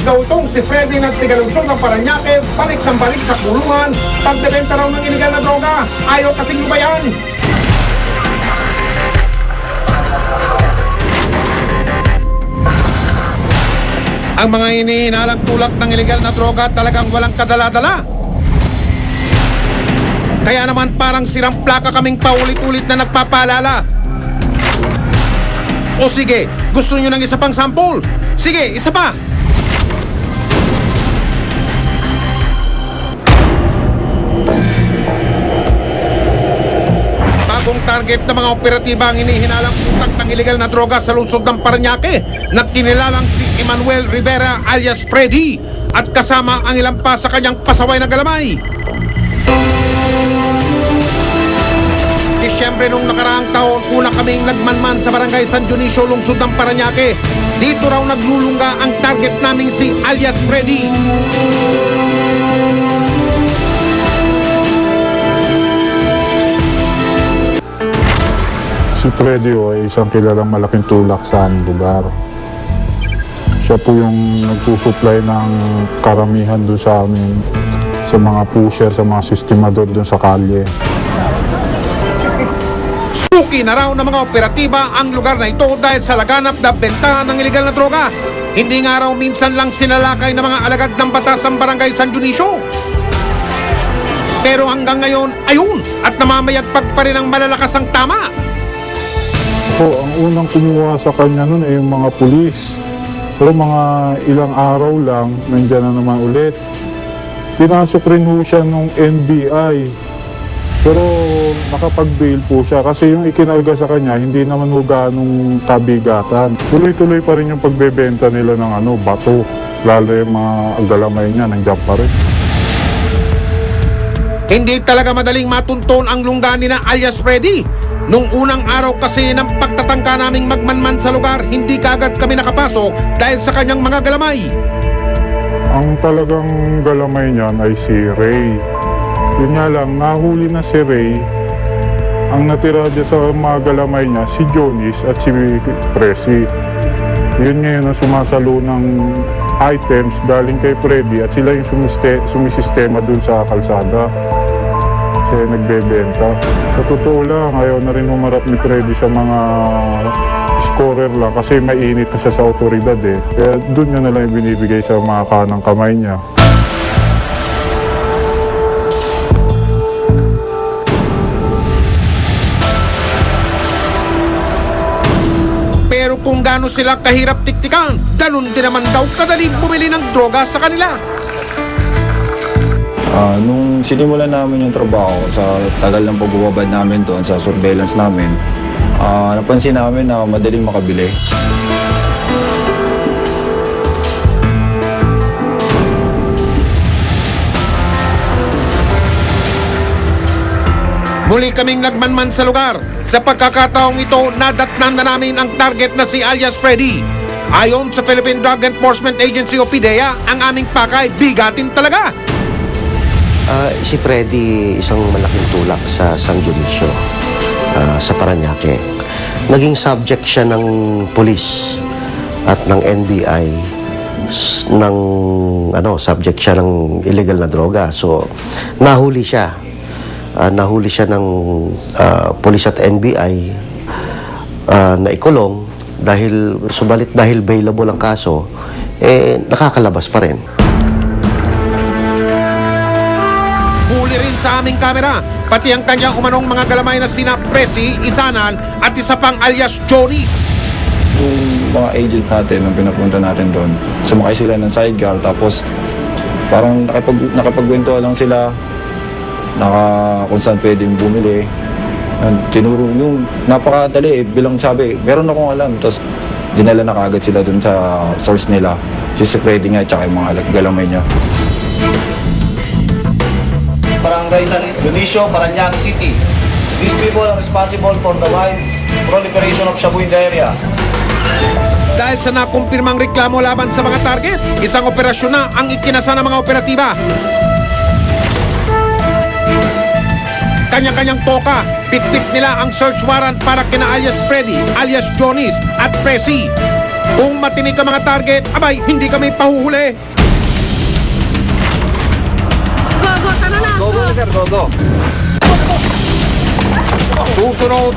daw itong si Freddy ng Tigalunsong ng Parañaque, balik ng balik sa kulungan, pagbebenta raw ng iligal na droga, ayaw kasing lubayan. Ang mga inihinalang tulak ng iligal na droga talagang walang kadala-dala. Kaya naman parang sirang plaka kaming paulit-ulit na nagpapaalala. O sige, gusto nyo ng isa pang sample? Sige, isa pa! Bagong target ng mga operatiba ang inihinalang utak ng iligal na droga sa lungsod ng Parañaque na kinilalang si Emmanuel Rivera alias Freddy at kasama ang ilang pa sa kanyang pasaway na galamay. Disyembre nung nakaraang taon, una kaming nagmanman sa barangay San Dionisio, lungsod ng Parañaque. Dito raw naglulungga ang target naming si alias Freddy. Si Freddy ay isang kilalang malaking tulak sa aming lugar. Siya po yung nagsusupply ng karamihan doon sa amin, sa mga pusher, sa mga sistemador doon sa kalye. Suki na raw ng mga operatiba ang lugar na ito dahil sa laganap na bentahan ng iligal na droga. Hindi nga raw minsan lang sinalakay ng mga alagad ng batas ang barangay San Dionisio. Pero hanggang ngayon, ayun, at namamayagpag pa rin ang malalakas ang tama. Po, ang unang kumuha sa kanya nun ay yung mga pulis. Pero mga ilang araw lang, nandyan na naman ulit. Pinasok rin ho siya nung NBI. Pero nakapag-bail po siya kasi yung ikinarga sa kanya, hindi naman ho ganong kabigatan. Tuloy-tuloy pa rin yung pagbebenta nila ng bato. Lalo yung mga galamay niya, nandiyan pa rin. Hindi talaga madaling matunton ang lungganin na alias Freddy. Nung unang araw kasi ng pagtatangka naming magmanman sa lugar, hindi kaagad kami nakapasok dahil sa kanyang mga galamay. Ang talagang galamay niyan ay si Ray. Yun nga lang, nahuli na si Ray. Ang natira dyan sa mga galamay niya, si Jonis at si Presi. Yun ngayon ang sumasalo ng items galing kay Freddy at sila yung sumisistema dun sa kalsada. Siya nagbebenta. Sa totoo lang, ayaw na rin humarap ni Freddy sa mga scorer lang kasi mainit na siya sa otoridad eh. Kaya dun niya na lang binibigay sa mga kanang kamay niya. Pero kung gaano sila kahirap tiktikan, ganun din naman daw kadaling bumili ng droga sa kanila. Nung sinimulan namin yung trabaho sa tagal ng pagbubabad namin doon sa surveillance namin, napansin namin na madaling makabili. Muli kaming nagmanman sa lugar. Sa pagkakataong ito, nadatnan na namin ang target na si alias Freddy. Ayon sa Philippine Drug Enforcement Agency o PDEA, ang aming pakay bigatin talaga. Si Freddy, isang malaking tulak sa San Dionisio, sa Parañaque. Naging subject siya ng pulis at ng NBI subject siya ng illegal na droga. So, nahuli siya. Nahuli siya ng pulis at NBI na ikulong subalit dahil bailable ang kaso, nakakalabas pa rin. Huli rin sa aming kamera, pati ang kanyang umanong mga galamay na sina Presi, Isanan at isa pang alias Jonis. Yung mga agent natin, nung pinapunta natin doon, sumakay sila ng sidecar tapos parang nakapagkwentuhan lang sila kung saan pwedeng bumili. Tinuro yung napakadali bilang sabi, meron akong alam. Tapos dinala na kagad sila dun sa source nila, si Freddy nga at saka yung mga galamay niya. Barangay San Dionisio, Parañaque City. These people are responsible for the wide proliferation of shabu in the area. Dahil sa nakumpirmang reklamo laban sa mga target, isang operasyon na ang ikinasa ng mga operatiba. Kanya-kanyang toka, pitpit nila ang search warrant para kina alias Freddy, alias Jonis at Presi. Kung matinig ka mga target, abay, hindi kami pahuhuli. Go, tara na! Go, sir, go. Susunod,